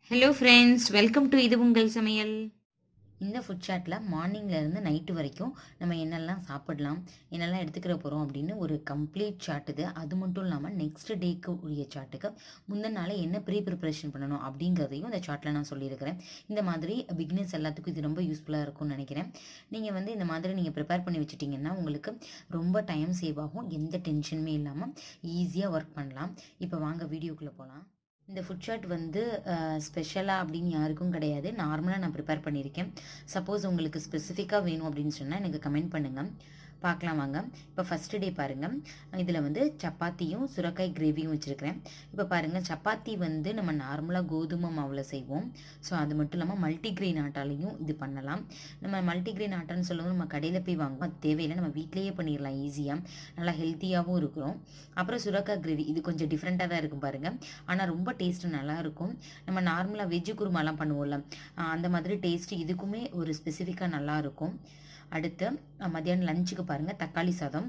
Hello friends, welcome to இது உங்கள் சமையல். இந்த ஃபுட் சாட்டில் மார்னிங்லேருந்து நைட்டு வரைக்கும் நம்ம என்னெல்லாம் சாப்பிடலாம், என்னெல்லாம் எடுத்துக்கிற போகிறோம் அப்படின்னு ஒரு கம்ப்ளீட் சார்ட் இது. அது மட்டும் இல்லாமல் நெக்ஸ்ட் டேக்கு உரிய சார்ட்டுக்கு முந்தின நாள் என்ன ப்ரிப்பரேஷன் பண்ணணும் அப்படிங்கிறதையும் இந்த சார்ட்டில் நான் சொல்லியிருக்கிறேன். இந்த மாதிரி பிகினர்ஸ் எல்லாத்துக்கும் இது ரொம்ப யூஸ்ஃபுல்லாக இருக்கும்னு நினைக்கிறேன். நீங்கள் இந்த மாதிரி நீங்கள் ப்ரிப்பேர் பண்ணி வச்சுட்டிங்கன்னா உங்களுக்கு ரொம்ப டைம் சேவ் ஆகும், எந்த டென்ஷனுமே இல்லாமல் ஈஸியாக ஒர்க் பண்ணலாம். இப்போ வாங்க வீடியோக்குள்ளே போகலாம். இந்த ஃபுட் சார்ட் ஸ்பெஷலாக அப்படின்னு யாருக்கும் கிடையாது. நார்மலாக நான் ப்ரிப்பேர் பண்ணியிருக்கேன். சப்போஸ் உங்களுக்கு ஸ்பெசிஃபிக்காக வேணும் அப்படின்னு சொன்னால் எனக்கு கமெண்ட் பண்ணுங்கள், பார்க்கலாம் வாங்க. இப்போ ஃபஸ்ட்டு டே பாருங்கள். இதில் சப்பாத்தியும் சுரக்காய் கிரேவியும் வச்சுருக்கிறேன். இப்போ பாருங்கள், சப்பாத்தி நம்ம நார்மலாக கோதுமை மாவில் செய்வோம். ஸோ அது மட்டும் இல்லாமல் மல்டிக்ரெயின் ஆட்டாலையும் இது பண்ணலாம். நம்ம மல்டிக்ரெயின் ஆட்டான்னு சொல்லுவோம், நம்ம கடையில் போய் வாங்குவோம், அது தேவையில்லை, நம்ம வீட்டிலேயே பண்ணிடலாம் ஈஸியாக, நல்லா ஹெல்த்தியாகவும் இருக்கிறோம். அப்புறம் சுரக்காய் கிரேவி, இது கொஞ்சம் டிஃப்ரெண்ட்டாக தான் இருக்கும் பாருங்கள், ஆனால் ரொம்ப டேஸ்ட்டு நல்லாயிருக்கும். நம்ம நார்மலாக வெஜ்ஜு குருமாலாம் பண்ணுவோம்ல, அந்த மாதிரி டேஸ்ட்டு இதுக்குமே ஒரு ஸ்பெசிஃபிக்காக நல்லாயிருக்கும். அடுத்து மத்தியானம் லஞ்சுக்கு பாருங்கள், தக்காளி சாதம்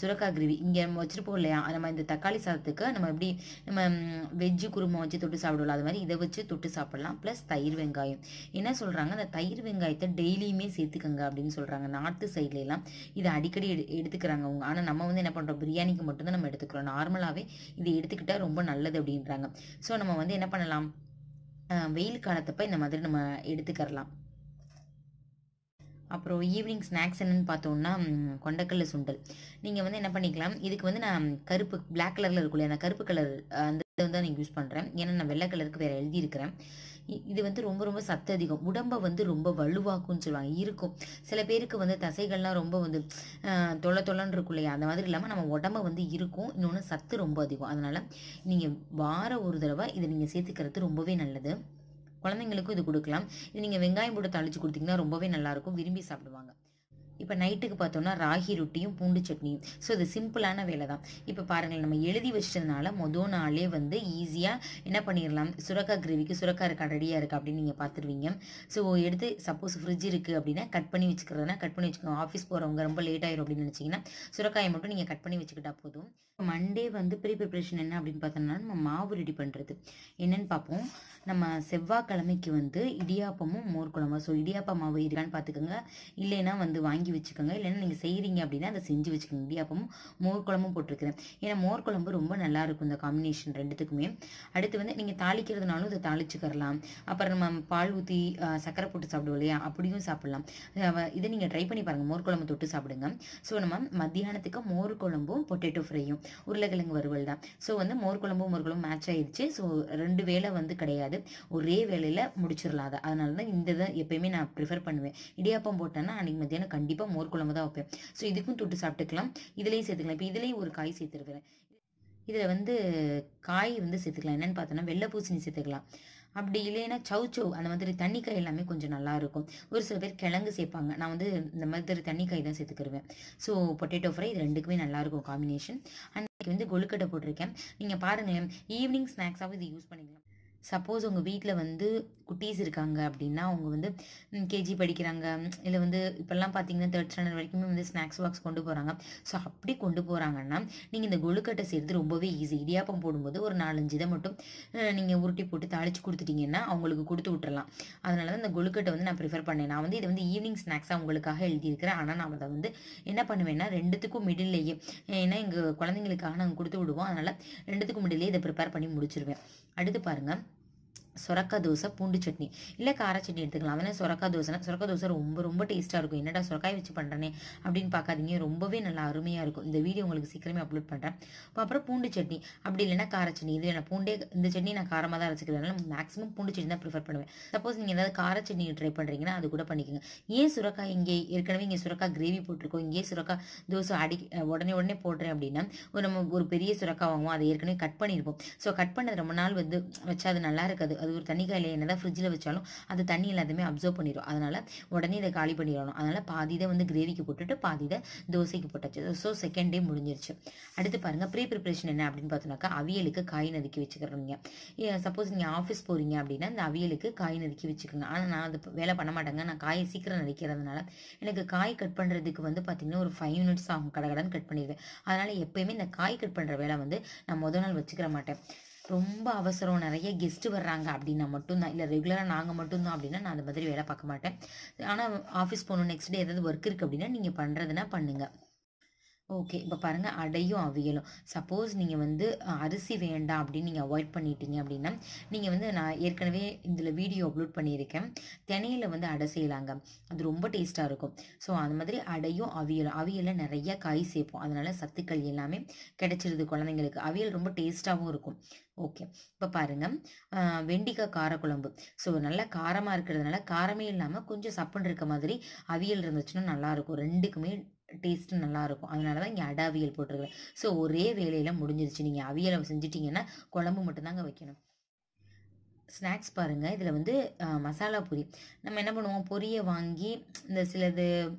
சுரக்காய் கிரேவி இங்கே நம்ம வச்சுருப்போம் இல்லையா. நம்ம இந்த தக்காளி சாதத்துக்கு நம்ம வெஜ்ஜு குருமா வச்சு தொட்டு சாப்பிடுவோம், அது மாதிரி இதை வச்சு தொட்டு சாப்பிடலாம். ப்ளஸ் தயிர் வெங்காயம். என்ன சொல்கிறாங்க, அந்த தயிர் வெங்காயத்தை டெய்லியுமே சேர்த்துக்கங்க அப்படின்னு சொல்கிறாங்க. நார்த்து சைட்லாம் இதை அடிக்கடி எடுத்துக்கிறாங்க அவங்க. ஆனால் நம்ம என்ன பண்ணுறோம், பிரியாணிக்கு மட்டும்தான் நம்ம எடுத்துக்கிறோம். நார்மலாகவே இது எடுத்துக்கிட்டால் ரொம்ப நல்லது அப்படின்றாங்க. ஸோ நம்ம என்ன பண்ணலாம், வெயில் காலத்தப்போ இந்த மாதிரி நம்ம எடுத்துக்கிறலாம். அப்புறம் ஈவினிங் ஸ்நாக்ஸ் என்னென்னு பார்த்தோன்னா கொண்டக்கடலை சுண்டல். நீங்கள் என்ன பண்ணிக்கலாம், இதுக்கு நான் கருப்பு பிளாக் கலரில் இருக்குல்லையா, அந்த கருப்பு கலர் அந்த தான் நான் யூஸ் பண்ணுறேன். ஏன்னா நான் வெள்ளை கலருக்கு வேறு எழுதியிருக்கிறேன். இது ரொம்ப ரொம்ப சத்து அதிகம், உடம்பை ரொம்ப வலுவாக்கும்னு சொல்லுவாங்க. இருக்கும் சில பேருக்கு தசைகள்லாம் ரொம்ப தொலைன்னு இருக்கும் இல்லையா, அந்த மாதிரி இல்லாமல் நம்ம உடம்பை இருக்கும். இன்னொன்று சத்து ரொம்ப அதிகம். அதனால் நீங்கள் வார ஒரு தடவை இதை நீங்கள் சேர்த்துக்கிறது ரொம்பவே நல்லது. குழந்தைங்களுக்கும் இது கொடுக்கலாம். இது நீங்கள் வெங்காயம் போட்டு தாளித்து கொடுத்தீங்கன்னா ரொம்பவே நல்லாயிருக்கும், விரும்பி சாப்பிடுவாங்க. இப்போ நைட்டுக்கு பார்த்தோன்னா ராகி ரொட்டியும் பூண்டு சட்னியும். ஸோ இது சிம்பிளான வேலை தான். இப்போ பாருங்கள், நம்ம எழுதி வச்சதுனால மொதல் நாளே ஈஸியாக என்ன பண்ணிடலாம், சுரக்காய் கிரேவிக்கு சுரக்காய் இருக்கா ரெடியாக இருக்குது அப்படின்னு நீங்கள் பார்த்துருவீங்க. ஸோ எடுத்து சப்போஸ் ஃப்ரிட்ஜ் இருக்குது அப்படின்னா கட் பண்ணி வச்சுக்கிறதுனா கட் பண்ணி வச்சுக்கோங்க. ஆஃபீஸ் போகிறவங்க ரொம்ப லேட் ஆயிரும் அப்படின்னு நினச்சிங்கன்னா சுரக்காயை மட்டும் நீங்கள் கட் பண்ணி வச்சுக்கிட்டா போதும். மண்டே ப்ரிப்பரேஷன் என்ன அப்படின்னு பார்த்தோம்னா, நம்ம மாவு ரெடி பண்ணுறது என்னன்னு பார்ப்போம். நம்ம செவ்வாய்க்கிழமைக்கு இடியாப்பமும் மோர் குழம்பு. ஸோ இடியாப்ப மாவு இருக்கான்னு பார்த்துக்கோங்க, இல்லைன்னா வாங்கி வச்சுக்கோங்க. இல்லைன்னா நீங்கள் செய்கிறீங்க அப்படின்னா அதை செஞ்சு வச்சுக்கோங்க. இடியாப்பமும் மோர் குழம்பும் போட்டிருக்கிறேன். ஏன்னா மோர் குழம்பு ரொம்ப நல்லாயிருக்கும் இந்த காம்பினேஷன் ரெண்டுத்துக்குமே. அடுத்து நீங்கள் தாளிக்கிறதுனாலும் இதை தாளிச்சுக்கரலாம். அப்புறம் நம்ம பால் ஊற்றி சக்கரை போட்டு சாப்பிடுவோம் இல்லையா, அப்படியும் சாப்பிட்லாம். இதை நீங்கள் ட்ரை பண்ணி பாருங்கள், மோர் குழம்பு தொட்டு சாப்பிடுங்க. ஸோ நம்ம மத்தியானத்துக்கு மோர் குழம்பும் பொட்டேட்டோ ஃப்ரையும் உருளைக்கிழங்கு வறுவல் தான். ஸோ மோர் குழம்பும் மேட்ச் ஆயிடுச்சு. ஸோ 2 வேளை கிடையாது, ஒரே வேலையில் முடிச்சிடலாம் அதை. அதனால தான் இந்த இதை எப்பயுமே நான் ப்ரிஃபர் பண்ணுவேன். இடியாப்பம் போட்டேன்னா அன்றைக்கி மத்தியானம் கண்டிப்பாக மோர் குழம்பு தான் வைப்பேன். ஸோ இதுக்கும் தொட்டு சாப்பிட்டுக்கலாம், இதுலேயும் சேர்த்துக்கலாம். இப்போ இதுலேயும் ஒரு காய் சேர்த்துருக்கிறேன். இதில் காய் சேர்த்துக்கலாம். என்னென்னு பார்த்தோன்னா வெள்ளை பூசணி சேர்த்துக்கலாம். அப்படி இல்லைன்னா சௌச்சௌ அந்த மாதிரி தண்ணிக்காய் எல்லாமே கொஞ்சம் நல்லாயிருக்கும். ஒரு சில பேர் கிழங்கு சேர்ப்பாங்க. நான் இந்த மாதிரி தண்ணிக்காய் தான் சேர்த்துக்கிருவேன். ஸோ பொட்டேட்டோ ஃப்ரை இது ரெண்டுக்குமே நல்லாயிருக்கும் காம்பினேஷன். அன்றைக்கி கொழுக்கட்டை போட்டிருக்கேன். நீங்கள் பாருங்களேன், ஈவினிங் ஸ்நாக்ஸாகவும் இது யூஸ் பண்ணிக்கலாம். சப்போஸ் உங்கள் வீட்டில் குட்டீஸ் இருக்காங்க அப்படின்னா, அவங்க கேஜி படிக்கிறாங்க, இல்லை இப்போல்லாம் பார்த்தீங்கன்னா 3rd ஸ்டாண்டர்ட் வரைக்குமே ஸ்நாக்ஸ் பாக்ஸ் கொண்டு போகிறாங்க. ஸோ அப்படி கொண்டு போகிறாங்கன்னா நீங்கள் இந்த கொழுக்கட்டை செய்கிறது ரொம்பவே ஈஸி. இடியாப்பம் போடும்போது ஒரு 4-5 இதை மட்டும் நீங்கள் உருட்டி போட்டு தாளித்து கொடுத்துட்டிங்கன்னா அவங்களுக்கு கொடுத்து விட்டுறலாம். அதனால தான் இந்த கொழுக்கட்டை நான் ப்ரிஃபர் பண்ணேன். நான் இதை ஈவினிங் ஸ்நாக்ஸாக உங்களுக்காக எழுதியிருக்கிறேன். ஆனால் நான் அதை என்ன பண்ணுவேன்னா, ரெண்டுத்துக்கும் மிடில்லையே, ஏன்னா எங்கள் குழந்தைங்களுக்காக நாங்கள் கொடுத்து விடுவோம், அதனால் ரெண்டுத்துக்கும் மிடில்லையே இதை ப்ரிப்பேர் பண்ணி முடிச்சிருவேன். அடுத்து பாருங்கள், சொரக்காய் தோசை பூண்டு சட்னி இல்லை கார சட்னி எடுத்துக்கலாம். அதனால் சொரக்காய் தோசை ரொம்ப ரொம்ப டேஸ்ட்டாக இருக்கும். என்னடா சொரக்காய் வச்சு பண்ணுறேனே அப்படின்னு பார்க்காதீங்க, ரொம்பவே நல்லா அருமையாக இருக்கும். இந்த வீடியோ உங்களுக்கு சீக்கிரமே அப்லோட் பண்ணுறேன். அப்புறம் பூண்டு சட்னி, அப்படி இல்லைன்னா கார சட்னி. இது நான் இந்த சட்னி நான் காரமாக தான் அரைச்சிக்கிறதுனால மேக்ஸிமம் பூண்டு சட்னி தான் ப்ரிஃபர் பண்ணுவேன். சப்போஸ் நீங்கள் ஏதாவது கார சட்னி ட்ரை பண்ணுறீங்கன்னா அது கூட பண்ணிக்கோங்க. ஏன் சுரக்காய் ஏற்கனவே இங்கே சுரக்காய் கிரேவி போட்டிருக்கோம், இங்கே சுரக்காய் தோசை உடனே போடுறேன் அப்படின்னா, நம்ம ஒரு பெரிய சுரக்காய் வாங்குவோம், அதை ஏற்கனவே கட் பண்ணியிருப்போம். ஸோ கட் பண்ணது ரொம்ப நாள் வச்சா அது நல்லா இருக்காது. அது ஒரு தண்ணிக்காயில் என்னதான் ஃப்ரிட்ஜில் வச்சாலும் அது தண்ணி எல்லாத்தையுமே அப்சர்வ் பண்ணிடும். அதனால் உடனே இதை காலி பண்ணிடணும். அதனால் பாதி இதை கிரேவிக்கு போட்டுட்டு பாதி இதை தோசைக்கு போட்டாச்சு. ஸோ செகண்ட் டே முடிஞ்சிருச்சு. அடுத்து பாருங்கள், ப்ரிப்பரேஷன் என்ன அப்படின்னு பார்த்தோன்னாக்கா, அவியலுக்கு காய் நறுக்கி வச்சுக்கிறீங்க. சப்போஸ் நீங்கள் ஆஃபீஸ் போகிறீங்க அப்படின்னா இந்த அவியலுக்கு காய் நறுக்கி வச்சுக்கோங்க. ஆனால் நான் அது வேலை பண்ண மாட்டேங்க, நான் காயை சீக்கிரம் நறுக்கிறதுனால எனக்கு காய் கட் பண்ணுறதுக்கு பார்த்தீங்கன்னா ஒரு 5 மினிட்ஸ் ஆகும், கடகடன்னு கட் பண்ணிடுவேன். அதனால் எப்போயுமே இந்த காய் கட் பண்ணுற வேலை நான் முதல் நாள் வச்சுக்கிற மாட்டேன். ரொம்ப அவசரம் நிறைய கெஸ்ட்டு வர்றாங்க அப்படின்னா மட்டும்தான், இல்லை ரெகுலராக நாங்கள் மட்டும்தான் அப்படின்னா நான் அந்த மாதிரி வேலை பார்க்க மாட்டேன். ஆனால் ஆஃபீஸ் போகணும், நெக்ஸ்ட் டே ஏதாவது ஒர்க் இருக்குது அப்படின்னா நீங்கள் பண்ணுறதுனா பண்ணுங்கள். ஓகே. இப்போ பாருங்கள், அடையும் அவியலும். சப்போஸ் நீங்கள் வந்து அரிசி வேண்டாம் அப்படின்னு நீங்கள் அவாய்ட் பண்ணிட்டீங்க அப்படின்னா, நீங்கள் வந்து நான் ஏற்கனவே இதில் வீடியோ அப்லோட் பண்ணியிருக்கேன். தினையில் வந்து அடை செய்யலாங்க, அது ரொம்ப டேஸ்ட்டாக இருக்கும். ஸோ அந்த மாதிரி அடையும் அவியலும். அவியலில் நிறைய காய் சேர்ப்போம், அதனால சத்துக்கள் எல்லாமே கிடைச்சிருது குழந்தைங்களுக்கு. அவியல் ரொம்ப டேஸ்ட்டாகவும் இருக்கும். ஓகே. இப்போ பாருங்கள், வெண்டிக்காய் காரக்குழம்பு. ஸோ நல்லா காரமாக இருக்கிறதுனால காரமே இல்லாமல் கொஞ்சம் சப்புன்னு இருக்க மாதிரி அவியல் இருந்துச்சுன்னா நல்லாயிருக்கும். ரெண்டுக்குமே டேஸ்ட்டு நல்லாயிருக்கும். அதனால தான் இங்கே அடை அவியல் போட்டிருக்கிறேன். ஸோ ஒரே வேலையில் முடிஞ்சிருச்சு. நீங்கள் அவியலை செஞ்சிட்டிங்கன்னா குழம்பு மட்டும்தாங்க வைக்கணும். ஸ்நாக்ஸ் பாருங்கள், இதில் வந்து மசாலா பொரி. நம்ம என்ன பண்ணுவோம், பொரியை வாங்கி இந்த சிலது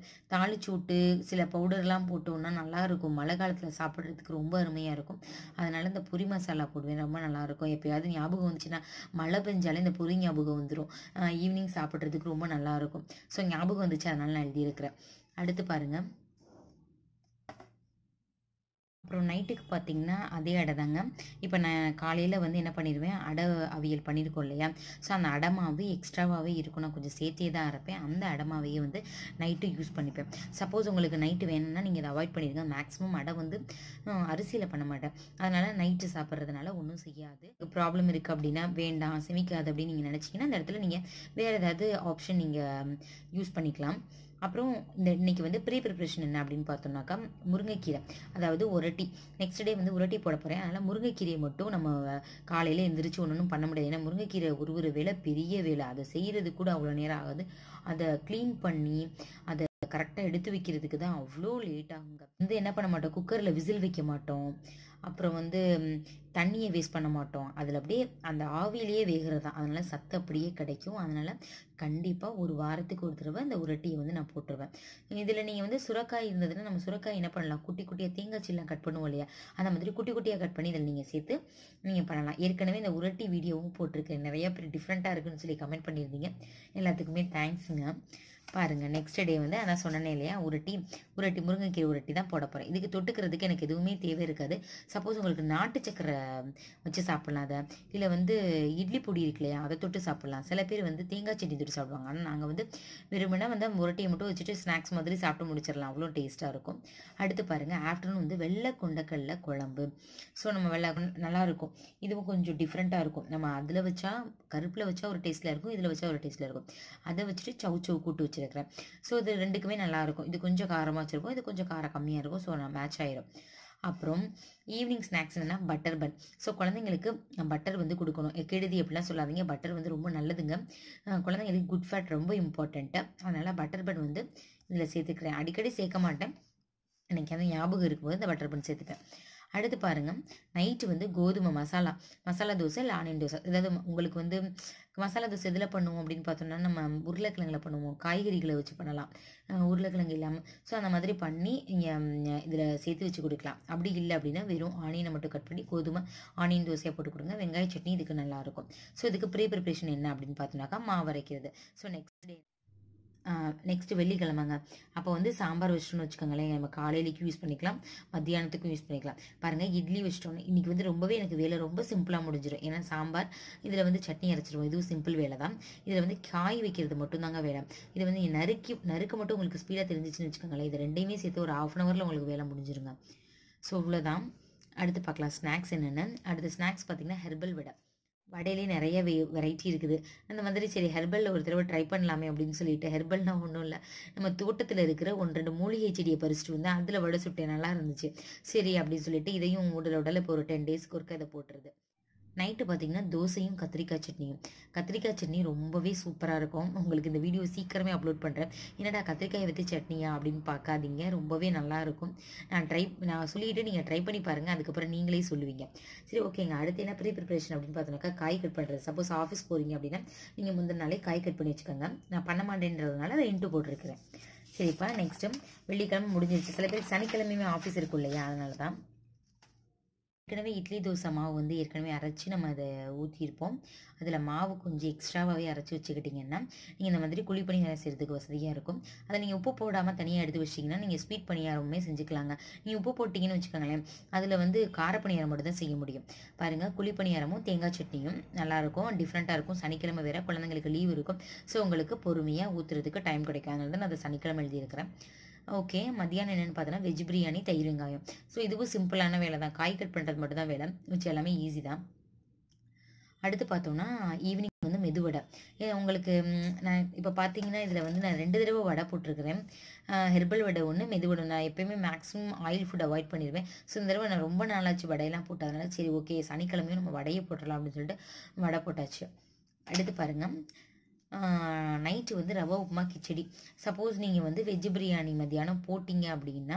தாளிச்சு விட்டு சில பவுடர்லாம் போட்டோம்னா நல்லாயிருக்கும். மழை காலத்தில் சாப்பிட்றதுக்கு ரொம்ப அருமையாக இருக்கும். அதனால் இந்த பொரி மசாலா போடுவேன், ரொம்ப நல்லாயிருக்கும். எப்போயாவது ஞாபகம் வந்துச்சுன்னா, மழை பெஞ்சாலே இந்த பொரி ஞாபகம் வந்துடும். ஈவினிங் சாப்பிட்றதுக்கு ரொம்ப நல்லாயிருக்கும். ஸோ ஞாபகம் வந்துச்சு, அதனால் நான் எழுதியிருக்கிறேன். அடுத்து பாருங்கள், அப்புறம் நைட்டுக்கு பார்த்தீங்கன்னா அதே அடை தாங்க. இப்போ நான் காலையில் வந்து என்ன பண்ணிடுவேன், அடை அவியல் பண்ணியிருக்கோம் இல்லையா, ஸோ அந்த அடை மாவு எக்ஸ்ட்ராவாகவே இருக்கும். நான் கொஞ்சம் சேர்த்தே தான் அரைப்பேன். அந்த அடை மாவையே வந்து நைட்டு யூஸ் பண்ணிப்பேன். சப்போஸ் உங்களுக்கு நைட்டு வேணும்னா நீங்கள் இதை அவாய்ட் பண்ணிடுங்க. மேக்ஸிமம் அடை வந்து அரிசியில் பண்ண மாட்டேன், அதனால் நைட்டு சாப்பிட்றதுனால ஒன்றும் செய்யாது. ப்ராப்ளம் இருக்குது அப்படின்னா, வேண்டாம் செமிக்காது அப்படின்னு நீங்கள் நினச்சிங்கன்னா அந்த இடத்துல நீங்கள் வேறு ஏதாவது ஆப்ஷன் நீங்கள் யூஸ் பண்ணிக்கலாம். அப்புறம் இன்னைக்கு வந்து ப்ரீ ப்ரிப்ரேஷன் என்ன அப்படின்னு பார்த்தோம்னாக்கா, முருங்கைக்கீரை, அதாவது உரட்டி. நெக்ஸ்ட் டே வந்து உரட்டி போட போகிறேன். அதனால் முருங்கைக்கீரையை மட்டும் நம்ம காலையில் எந்திரிச்சு ஒன்றும் பண்ண முடியாது. ஏன்னா முருங்கைக்கீரை ஒரு வேலை பெரிய வேலை, அதை செய்கிறது கூட அவ்வளோ நேரம் ஆகுது. அதை க்ளீன் பண்ணி அதை கரெக்டாக எடுத்து வைக்கிறதுக்கு தான் அவ்வளோ லேட் ஆகுங்க. வந்து என்ன பண்ண மாட்டோம், குக்கரில் விசில் வைக்க மாட்டோம். அப்புறம் வந்து தண்ணியை வேஸ்ட் பண்ண மாட்டோம். அதில் அப்படியே அந்த ஆவிலேயே வேகிறது தான், அதனால் சத்து அப்படியே கிடைக்கும். அதனால் கண்டிப்பாக ஒரு வாரத்துக்கு ஒரு தடவை இந்த உரட்டியை வந்து நான் போட்டுருவேன். இதில் நீங்கள் வந்து சுரைக்காய் இருந்ததுன்னா, நம்ம சுரைக்காய் என்ன பண்ணலாம், குட்டி குட்டியாக தேங்காய் சில்லாம் கட் பண்ணுவோம் இல்லையா, அந்த மாதிரி குட்டி குட்டியாக கட் பண்ணி இதில் நீங்கள் சேர்த்து நீங்கள் பண்ணலாம். ஏற்கனவே இந்த உரட்டி வீடியோவும் போட்டிருக்கேன். நிறையா பேர் டிஃப்ரெண்ட்டாக இருக்குன்னு சொல்லி கமெண்ட் பண்ணியிருந்தீங்க. எல்லாத்துக்குமே தேங்க்ஸுங்க. பாருங்கள், நெக்ஸ்ட் டே வந்து அதான் சொன்னேனே இல்லையா, உரட்டி முருங்கைக்கீரை உரட்டி தான் போட போகிறேன். இதுக்கு தொட்டுக்கிறதுக்கு எனக்கு எதுவுமே தேவை இருக்காது. சப்போஸ் உங்களுக்கு நாட்டு சக்கரை வச்சு சாப்பிட்லாம், அதை இல்லை வந்து இட்லி பொடி இருக்கு இல்லையா, அதை தொட்டு சாப்பிட்லாம். சில பேர் வந்து தேங்காய் சட்னி தொட்டு சாப்பிடுவாங்க. ஆனால் நாங்கள் வந்து வெறுமனே வந்து உரட்டியை மட்டும் வச்சுட்டு ஸ்நாக்ஸ் மாதிரி சாப்பிட்டு முடிச்சிடலாம், அவ்வளோ டேஸ்ட்டாக இருக்கும். அடுத்து பாருங்கள், ஆஃப்டர்நூன் வந்து வெள்ளை கொண்டக்கடலை குழம்பு. ஸோ நம்ம நல்லாயிருக்கும். இதுவும் கொஞ்சம் டிஃப்ரெண்ட்டாக இருக்கும். நம்ம அதில் வச்சா, கருப்பில் வச்சா ஒரு டேஸ்ட்டில் இருக்கும், இதில் வச்சா ஒரு டேஸ்ட்டில் இருக்கும். அதை வச்சுட்டு சவு கூட்டு வச்சுருக்கிறேன். ஸோ இது ரெண்டுக்குமே நல்லாயிருக்கும். இது கொஞ்சம் காரமாக வச்சுருக்கோம், இது கொஞ்சம் காரம் கம்மியாக இருக்கும். ஸோ நான் மேட்ச் ஆயிரும். அப்புறம் ஈவினிங் ஸ்நாக்ஸ் என்னென்னா பட்டர் பன். ஸோ குழந்தைங்களுக்கு பட்டர் வந்து கொடுக்கணும். கெடுதி அப்படிலாம் சொல்லாதீங்க, பட்டர் வந்து ரொம்ப நல்லதுங்க. குழந்தைங்களுக்கு குட் ஃபேட் ரொம்ப இம்பார்ட்டண்ட்டு. அதனால் பட்டர் பன் வந்து இதில் சேர்த்துக்கிறேன். அடிக்கடி சேர்க்க மாட்டேன், எனக்கு வந்து ஞாபகம் இருக்கும்போது இந்த பட்டர் பன் சேர்த்துப்பேன். அடுத்து பாருங்கள், நைட்டு வந்து கோதுமை மசாலா தோசை இல்லை ஆனியன் தோசை. அதாவது உங்களுக்கு வந்து மசாலா தோசை எதில் பண்ணுவோம் அப்படின்னு பார்த்தோம்னா, நம்ம உருளைக்கிழங்குல பண்ணுவோம், காய்கறிகளை வச்சு பண்ணலாம், உருளைக்கிழங்கு இல்லாமல். ஸோ அந்த மாதிரி பண்ணி நீங்கள் இதில் சேர்த்து வச்சு கொடுக்கலாம். அப்படி இல்லை அப்படின்னா வெறும் ஆனியனை மட்டும் கட் பண்ணி கோதுமை ஆனியன் தோசையாக போட்டு கொடுங்க. வெங்காய சட்னி இதுக்கு நல்லாயிருக்கும். ஸோ இதுக்கு ப்ரிப்ரேஷன் என்ன அப்படின்னு பார்த்தோம்னாக்கா, மாவு அரைக்கிறது. ஸோ நெக்ஸ்ட்டு வெள்ளிக்கிழமைங்க. அப்போ வந்து சாம்பார் வச்சிட்டோன்னு வச்சுக்கோங்களேன், நம்ம காலையிலைக்கும் யூஸ் பண்ணிக்கலாம், மத்தியானத்துக்கும் யூஸ் பண்ணிக்கலாம். பாருங்கள், இட்லி வச்சிட்டோன்னு இன்றைக்கி வந்து ரொம்பவே எனக்கு வேலை ரொம்ப சிம்பிளாக முடிஞ்சிடும். ஏன்னா சாம்பார், இதில் வந்து சட்னி அரைச்சிடுவோம், இதுவும் சிம்பிள் வேலை தான். இதில் வந்து காய் வைக்கிறது மட்டும்தாங்க வேலை. இதை வந்து நறுக்க மட்டும் உங்களுக்கு ஸ்பீடாக தெரிஞ்சிச்சுன்னு வச்சுக்கோங்களேன், இது ரெண்டையுமே சேர்த்து ஒரு 1/2 ஹவரில் உங்களுக்கு வேலை முடிஞ்சிருங்க. ஸோ இவ்வளோதான். அடுத்து பார்க்கலாம் ஸ்நாக்ஸ் என்னென்னு. அடுத்து ஸ்நாக்ஸ் பார்த்திங்கன்னா ஹெர்பல் வடையிலே நிறைய வெரைட்டி இருக்குது. அந்த மாதிரி சரி ஹெர்பலில் ஒரு தடவை ட்ரை பண்ணலாமே அப்படின்னு சொல்லிட்டு, ஹெர்பல்னால் ஒன்றும் இல்லை, நம்ம தோட்டத்தில் இருக்கிற 1-2 மூலிகை செடியை பறிச்சுட்டு வந்து அதில் வடை சுட்டேன், நல்லா இருந்துச்சு. சரி அப்படின்னு சொல்லிட்டு இதையும் உடல் இப்போ ஒரு 10 டேஸ்க்கு ஒருக்க இதை போட்டுருது. நைட்டு பார்த்திங்கன்னா தோசையும் கத்திரிக்காய் சட்னியும். கத்திரிக்காய் சட்னி ரொம்பவே சூப்பராக இருக்கும். உங்களுக்கு இந்த வீடியோ சீக்கிரமே அப்லோட் பண்ணுறேன். என்னடா கத்திரிக்காயை வச்சு சட்னியா அப்படின்னு பார்க்காதீங்க, ரொம்பவே நல்லாயிருக்கும். நான் சொல்லிவிட்டு நீங்கள் ட்ரை பண்ணி பாருங்கள், அதுக்கப்புறம் நீங்களே சொல்லுவீங்க. சரி ஓகேங்க. அடுத்து என்ன ப்ரிப்ரேஷன் அப்படின்னு பார்த்தோம்னாக்கா, காய் கட் பண்ணுறது. சப்போஸ் ஆஃபீஸ் போகிறீங்க அப்படின்னா நீங்கள் முந்தின நாளே காய் கட் பண்ணி வச்சுக்கோங்க. நான் பண்ண மாட்டேன்றதுனால அதை இன்ட்டு போட்டிருக்கிறேன். சரிப்பா. நெக்ஸ்ட்டு வெள்ளிக்கிழமை முடிஞ்சிருச்சு. சில பேருக்கு சனிக்கிழமையுமே ஆஃபீஸ் இருக்கும் இல்லையா, அதனால தான். ஏற்கனவே இட்லி தோசை மாவு வந்து ஏற்கனவே அரைச்சி நம்ம அதை ஊற்றிருப்போம். அதில் மாவு கொஞ்சம் எக்ஸ்ட்ராவாகவே அரைச்சி வச்சுக்கிட்டிங்கன்னா நீங்கள் இந்த மாதிரி குழி பணியாரம் செய்கிறதுக்கு வசதியாக இருக்கும். அதை நீங்கள் உப்பு போடாமல் தனியாக எடுத்து வச்சிட்டிங்கன்னா நீங்கள் ஸ்வீட் பணியாரமுமே செஞ்சுக்கலாங்க. நீங்கள் உப்பு போட்டிங்கன்னு வச்சுக்கோங்களேன், அதில் வந்து கார பணியாரம் மட்டும் தான் செய்ய முடியும். பாருங்கள், குழி பணியாரமும் தேங்காய் சட்னியும் நல்லாயிருக்கும், டிஃப்ரெண்ட்டாக இருக்கும். சனிக்கிழமை வேறு குழந்தைங்களுக்கு லீவ் இருக்கும். ஸோ உங்களுக்கு பொறுமையாக ஊற்றுறதுக்கு டைம் கிடைக்கும். அதனால தான் நான் அதை சனிக்கிழமை எழுதியிருக்கிறேன். ஓகே, மத்தியானம் என்னென்னு பார்த்தோன்னா வெஜ் பிரியாணி, தயிர் வெங்காயம். ஸோ இதுவும் சிம்பிளான வேலை தான். காய் கட் பண்ணுறது மட்டும் தான் வேலை, மிச்சம் எல்லாமே ஈஸி தான். அடுத்து பார்த்தோம்னா ஈவினிங் வந்து மெதுவடை. உங்களுக்கு நான் இப்போ பார்த்தீங்கன்னா இதில் வந்து நான் 2 தடவை வடை போட்டிருக்கிறேன். ஹெர்பல் வடை ஒன்று, மெதுவடை. நான் எப்போயுமே மேக்ஸிமம் ஆயில் ஃபுட் அவாய்ட் பண்ணிடுவேன். ஸோ இந்த தடவை நான் ரொம்ப நாளாச்சு வடையெல்லாம் போட்டதுனால சரி ஓகே சனிக்கிழமையும் நம்ம வடையை போட்டுடலாம் அப்படின்னு சொல்லிட்டு வடை போட்டாச்சு. அடுத்து பாருங்கள், நைட்டு வந்து ரவா உப்புமா கிச்சடி. சப்போஸ் நீங்கள் வந்து வெஜ் பிரியாணி மத்தியானம் போட்டிங்க அப்படின்னா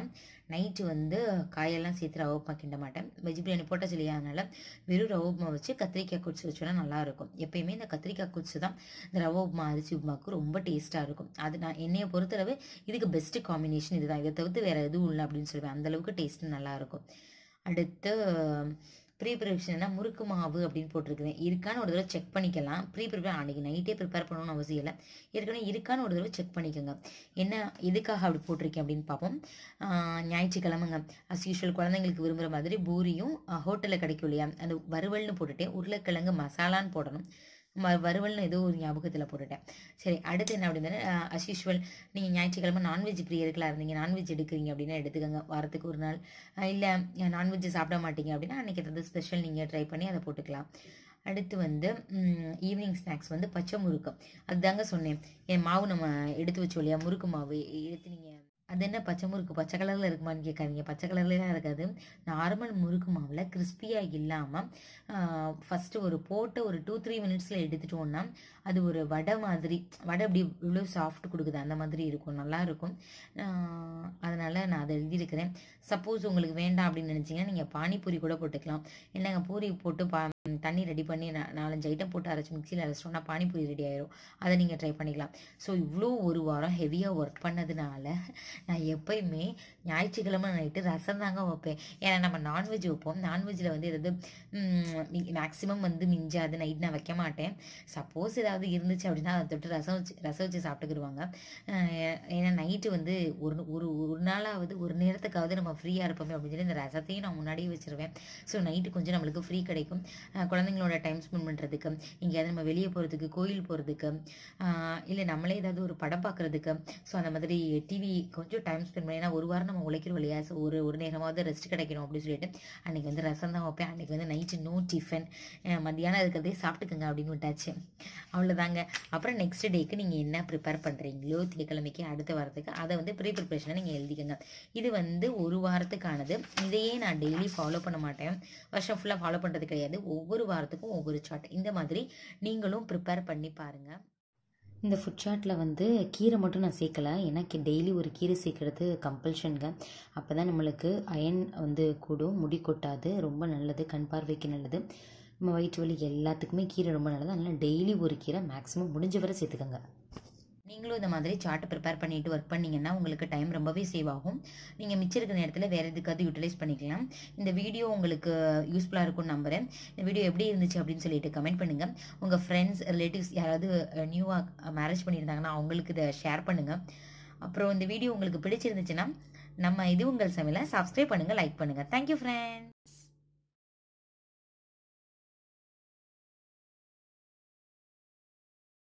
நைட்டு வந்து காயெல்லாம் சேர்த்து ரவா உப்புமா கிண்ட மாட்டேன். வெஜ் பிரியாணி போட்டால் சொல்லியா, அதனால் வெறும் ரவா உப்புமா வச்சு கத்திரிக்காய் குடிச்சு வச்சோன்னா நல்லாயிருக்கும். எப்பயுமே இந்த கத்திரிக்காய் குடிச்சு தான் இந்த ரவா உப்புமா அரிசி உப்புமாவுக்கு ரொம்ப டேஸ்ட்டாக இருக்கும். அது நான் என்னையை பொறுத்தளவு இதுக்கு பெஸ்ட்டு காம்பினேஷன் இதுதான். இதை தவிர்த்து வேறு எதுவும் இல்லை அப்படின்னு சொல்லுவேன். அந்தளவுக்கு டேஸ்ட்டு நல்லாயிருக்கும். அடுத்து ப்ரீப்ரிப்ரேஷன்னா முறுக்கு மாவு அப்படின்னு போட்டிருக்குறேன். இருக்கான்னு ஒரு தடவை செக் பண்ணிக்கலாம். ப்ரிப்பேர் அன்றைக்கி நைட்டே ப்ரிப்பேர் பண்ணணும்னு அவசியம் இல்லை. ஏற்கனவே இருக்கான்னு ஒரு தடவை செக் பண்ணிக்கோங்க. என்ன எதுக்காக அப்படி போட்டிருக்கேன் அப்படின்னு பார்ப்போம். ஞாயிற்றுக்கிழமைங்க அஸ் யூஷுவல் குழந்தைங்களுக்கு விரும்புகிற மாதிரி பூரியும் ஹோட்டலில் கிடைக்கும் இல்லையா, அந்த வறுவல்னு போட்டுட்டேன். உருளைக்கிழங்கு மசாலான்னு போடணும். வறுவல்னு ஏதோ ஒரு ஞாபகத்தில் போட்டுட்டேன். சரி, அடுத்து என்ன அப்படின்னா அஸ் யூஷுவல் நீங்கள் ஞாயிற்றுக்கிழமை நான்வெஜ் பிரியர்களாக இருந்தீங்க, நான்வெஜ் எடுக்கிறீங்க அப்படின்னா எடுத்துக்கோங்க. வாரத்துக்கு ஒரு நாள். இல்லை நான்வெஜ் சாப்பிட மாட்டீங்க அப்படின்னா அன்றைக்கி ஏதாவது ஸ்பெஷல் நீங்கள் ட்ரை பண்ணி அதை போட்டுக்கலாம். அடுத்து வந்து ஈவினிங் ஸ்நாக்ஸ் வந்து பச்சை முறுக்கு. அதுதாங்க சொன்னேன், என் மாவு நம்ம எடுத்து வச்சோம் இல்லையா, முறுக்கு மாவு எடுத்து நீங்கள் அது என்ன பச்சை முறுக்கு பச்சை கலரில் இருக்குமான்னு கேட்காதீங்க. பச்சை கலர்லாம் இருக்காது. நார்மல் முறுக்கு மாவில் கிறிஸ்பியாக இல்லாமல் ஃபஸ்ட்டு ஒரு போட்டு ஒரு 2-3 மினிட்ஸில் எடுத்துட்டோன்னா அது ஒரு வடை மாதிரி, வடை அப்படி இவ்வளோ சாஃப்ட் கொடுக்குது அந்த மாதிரி இருக்கும், நல்லாயிருக்கும். அதனால் நான் அதை எழுதியிருக்கிறேன். சப்போஸ் உங்களுக்கு வேண்டாம் அப்படின்னு நினச்சிங்கன்னா நீங்கள் பானிபூரி கூட போட்டுக்கலாம். இல்லைங்க பூரி போட்டு தண்ணி ரெடி பண்ணி 4-5 ஐட்டம் போட்டு அரைச்சி மிக்சியில் அரைச்சிட்டோம்னா பானிபூரி ரெடி ஆயிரும். அதை நீங்கள் ட்ரை பண்ணிக்கலாம். ஸோ இவ்வளோ ஒரு வாரம் ஹெவியாக ஒர்க் பண்ணதுனால நான் எப்பயுமே ஞாயிற்றுக்கிழமை நைட்டு ரசம் தாங்க வைப்பேன். ஏன்னா நம்ம நான்வெஜ் வைப்போம். நான்வெஜ்ஜில் வந்து எதாவது மேக்ஸிமம் வந்து மிஞ்சாது நைட் நான் வைக்க மாட்டேன். சப்போஸ் ஏதாவது இருந்துச்சு அப்படின்னா அதை தொட்டு ரசம் வச்சு சாப்பிட்டுக்கிடுவாங்க. ஏன்னா நைட்டு வந்து ஒரு நாளாவது ஒரு நேரத்துக்காவது நம்ம ஃப்ரீயாக இருப்போமே அப்படின்னு சொல்லி இந்த ரசத்தையும் நான் முன்னாடியே வச்சுருவேன். ஸோ நைட்டு கொஞ்சம் நம்மளுக்கு ஃப்ரீ கிடைக்கும். குழந்தைங்களோட டைம் ஸ்பெண்ட் பண்ணுறதுக்கு, எங்கேயாவது நம்ம வெளியே போகிறதுக்கு, கோயில் போகிறதுக்கு, இல்லை நம்மளே ஏதாவது ஒரு படம் பார்க்குறதுக்கு. ஸோ அந்த மாதிரி டிவி கொஞ்சம் டைம் ஸ்பெண்ட் பண்ணி, ஏன்னா ஒரு வாரம் நம்ம உழைக்கிறோம் இல்லையா, ஸோ ஒரு நேரமாவது ரெஸ்ட் கிடைக்கணும் அப்படின்னு சொல்லிட்டு அன்றைக்கி வந்து ரசம் தான் வைப்பேன். அன்றைக்கி வந்து நைட்டு நோ டிஃபன், மத்தியானம் இருக்கிறதே சாப்பிட்டுக்கோங்க அப்படின்னு விட்டாச்சு. அவ்வளோதாங்க. அப்புறம் நெக்ஸ்ட் டேக்கு நீங்கள் என்ன ப்ரிப்பேர் பண்ணுறீங்களோ திங்கக்கிழமைக்கு அடுத்த வாரத்துக்கு அதை வந்து ப்ரிப்பரேஷனை நீங்கள் எழுதிக்கோங்க. இது வந்து ஒரு வாரத்துக்கானது. இதையே நான் டெய்லி ஃபாலோ பண்ண மாட்டேன், வருஷம் ஃபுல்லாக ஃபாலோ பண்ணுறது கிடையாது. ஒவ்வொரு வாரத்துக்கும் ஒவ்வொரு சார்ட். இந்த மாதிரி நீங்களும் ப்ரிப்பேர் பண்ணி பாருங்கள். இந்த ஃபுட் சார்ட்டில் வந்து கீரை மட்டும் நான் சேர்க்கலை. ஏன்னா டெய்லி ஒரு கீரை சேர்க்கறது கம்பல்ஷனுங்க. அப்போ தான் நம்மளுக்கு அயன் வந்து கூடும், முடி கொட்டாது, ரொம்ப நல்லது, கண் பார்வைக்கு நல்லது, நம்ம வயிற்று வலி எல்லாத்துக்குமே கீரை ரொம்ப நல்லது. அதனால் டெய்லி ஒரு கீரை மேக்ஸிமம் முடிஞ்ச வரை சேர்த்துக்கோங்க. நீங்களும் இந்த மாதிரி சார்ட்டை ப்ரிப்பேர் பண்ணிவிட்டு ஒர்க் பண்ணிங்கன்னா உங்களுக்கு டைம் ரொம்பவே சேவ் ஆகும். நீங்கள் மிச்சம் இருக்கிற நேரத்தில் வேறு எதுக்காவது யூட்டிலைஸ் பண்ணிக்கலாம். இந்த வீடியோ உங்களுக்கு யூஸ்ஃபுல்லாக இருக்கும்னு நம்புகிறேன். இந்த வீடியோ எப்படி இருந்துச்சு அப்படின்னு சொல்லிட்டு கமெண்ட் பண்ணுங்கள். உங்கள் ஃப்ரெண்ட்ஸ் ரிலேட்டிவ்ஸ் யாராவது நியூவாக மேரேஜ் பண்ணியிருந்தாங்கன்னா அவங்களுக்கு இதை ஷேர் பண்ணுங்கள். அப்புறம் இந்த வீடியோ உங்களுக்கு பிடிச்சிருந்துச்சுன்னா நம்ம இது உங்கள் சமையலை சப்ஸ்கிரைப் பண்ணுங்கள், லைக் பண்ணுங்கள். Thank you friends.